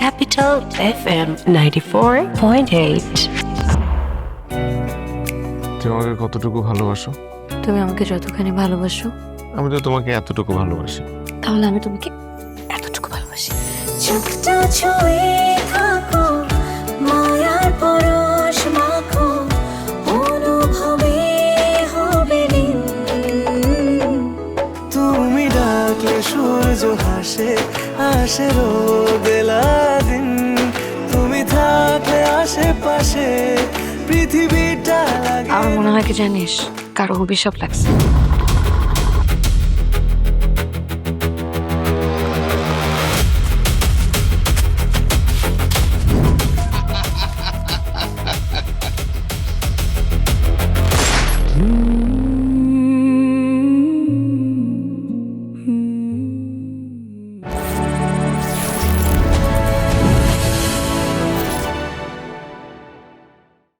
Capital FM 94.8. তুমি আমাকে কতটুকু ভালোবাসো? তুমি আমাকে যতখানি ভালোবাসো আমি তো তোমাকে এতটুকু ভালোবাসি। তাহলে আমি তোমাকে এতটুকু ভালোবাসি। চোখটা ছুঁয়ে থাকো, মায়ার পরশ মাখো, অনুভবে হবে লীন। তুমি ডাকলে সূর্য হাসে, আসে রোদেলা দিন। তুমি থাকলে আশেপাশে পৃথিবীটা লাগে। আমার মনে হয় কি জানিস, কারো অভিশাপ লাগছে।